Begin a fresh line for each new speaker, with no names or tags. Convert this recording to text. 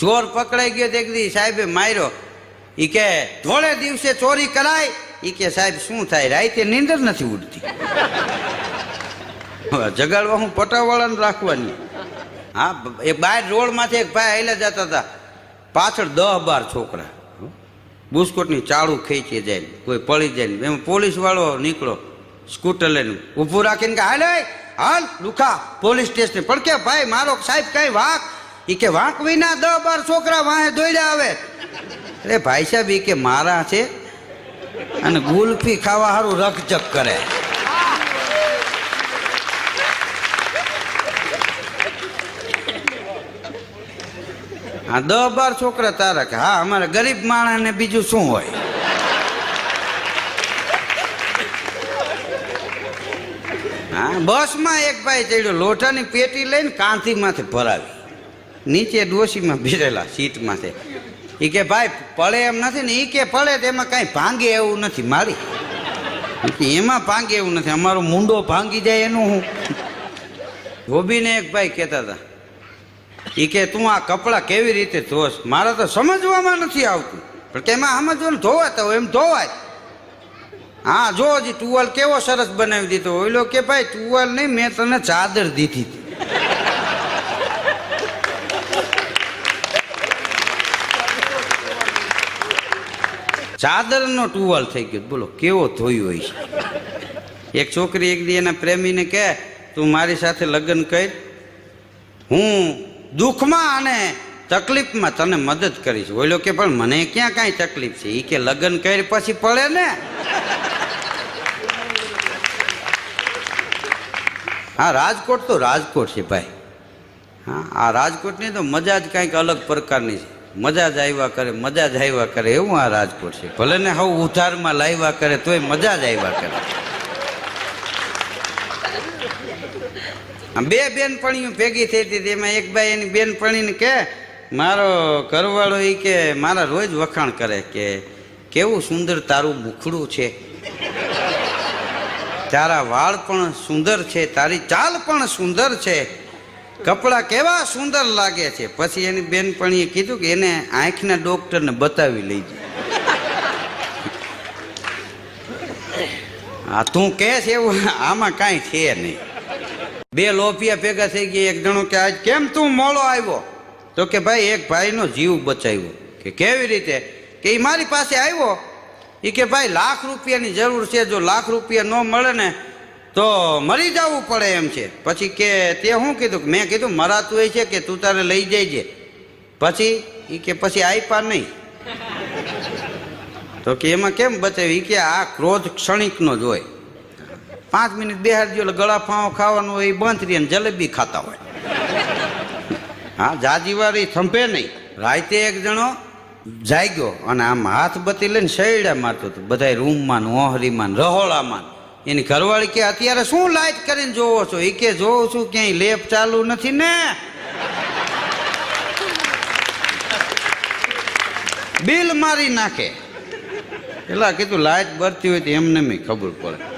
ચોર પકડાઈ ગયો તે દી સાહેબે માર્યો. ઈ કે થોડે દિવસે ચોરી કરાય. ઈ કે સાહેબ શું થાય, રાતે નીંદર નથી ઉડતી. જગાડવા હું પટાવાળાને રાખવાની. હા, એ બહાર રોડમાંથી એક ભાઈ હાલ્યા જતા હતા, પાછળ 10-12 છોકરા બુસ્કોટની ચાળું ખેંચી જાય, કોઈ પડી જાય. એમાં પોલીસ વાળો નીકળો સ્કૂટર લઈને ઊભું રાખીને કે હાલ હાલ લુખા પોલીસ સ્ટેશન. પણ કે ભાઈ મારો સાહેબ કઈ વાંક? ઈ કે વાંક વિના 10-12 છોકરા વાહે દોડ્યા આવે. અરે ભાઈ સાહેબ, ઈ કે મારા છે અને ગુલ્ફી ખાવા સારું રકચક કરે. હા, 10-12 છોકરા તારા કે હા, અમારે ગરીબ માણસ ને બીજું શું હોય. હા, બસમાં એક ભાઈ ચડ્યો, લોટાની પેટી લઈને કાંધીમાંથી ભરાવી, નીચે ડોશીમાં બેઠેલા સીટમાંથી. એ કે ભાઈ પડે એમ નથી ને. એ કે પડે તો એમાં કાંઈ ભાંગે એવું નથી મારી. એમાં ભાંગે એવું નથી, અમારો મુંડો ભાંગી જાય એનું હું. ધોબીને એક ભાઈ કહેતા હતા, એ કે તું આ કપડાં કેવી રીતે ધોશ? મારે તો સમજવામાં નથી આવતું. પણ કે એમાં સમજવાનું ધોવાતા હોય એમ ધોવાય. હા, જો હજી ટુવાલ કેવો સરસ બનાવી દીધો. ઓઈલો કે ભાઈ ટુવાલ નહીં, મેં તને ચાદર દીધી હતી. ચાદરનો ટુવાલ થઈ ગયો. બોલો કેવો ધોયું હોય છે. એક છોકરી એક દી એના પ્રેમીને કહે તું મારી સાથે લગ્ન કર, હું દુઃખમાં અને તકલીફમાં તને મદદ કરીશ. ઓઈલો કે પણ મને ક્યાં કાંઈ તકલીફ છે. એ કે લગ્ન કર પછી પડે ને. હા, રાજકોટ તો રાજકોટ છે ભાઈ. હા, આ રાજકોટની તો મજા જ કાંઈક અલગ પ્રકારની છે. મજા જ આવ્યા કરે, મજા જ આવ્યા કરે એવું આ રાજકોટ છે. ભલે ને હવે ઉધારમાં લાવ્યા કરે તોય મજા જ આવ્યા કરે. બે બેનપણીઓ ભેગી થઈ હતી, એમાં એક ભાઈ એની બેનપણીને કે મારો ઘરવાળો એ કે મારા રોજ વખાણ કરે કે કેવું સુંદર તારું મુખડું છે, તારા વાળ પણ સુંદર છે, તારી ચાલ પણ સુંદર છે, કપડાં કેવા સુંદર લાગે છે. પછી એની બેનપણીએ કીધું કે એને આંખના ડોક્ટરને બતાવી લઈ જાય. હા, તું કહેશ એવું આમાં કાંઈ છે નહીં. બે લોભિયા ભેગા થઈ ગયા. એક જણો કે આજ કેમ તું મોડો આવ્યો? તો કે ભાઈ એક ભાઈનો જીવ બચાવ્યો. કે કેવી રીતે? કે એ મારી પાસે આવ્યો. એ કે ભાઈ લાખ રૂપિયાની જરૂર છે, જો લાખ રૂપિયા ન મળે ને તો મરી જવું પડે એમ છે. પછી કે તે શું કીધું? કે મેં કીધું મરાતું એ છે કે તું તારે લઈ જઈજે. પછી એ કે પછી આપ્યા નહીં. તો કે એમાં કેમ બચાવ્યું? એ કે આ ક્રોધ ક્ષણિકનો જ હોય. 5 મિનિટ બેહાડી દો ગળા ફાંવો ખાવાનું હોય, એ બંધ રહી ને જલેબી ખાતા હોય. હા, જાજીવાર એ થંભે નહીં. રાતે એક જણો જાગ્યો અને આમ હાથ બત્તી લઈને શેરડા મારતો હતો બધા રૂમમાં, ઓહરીમાં, રહોળામાં. એની ઘરવાળી કે અત્યારે શું લાઈટ કરીને જોવો છો? એ કે જોઉં છું ક્યાંય લેપ ચાલુ નથી ને. બિલ મારી નાખે. પેલા કીધું લાઈટ બરતી હોય તો એમને ખબર પડે.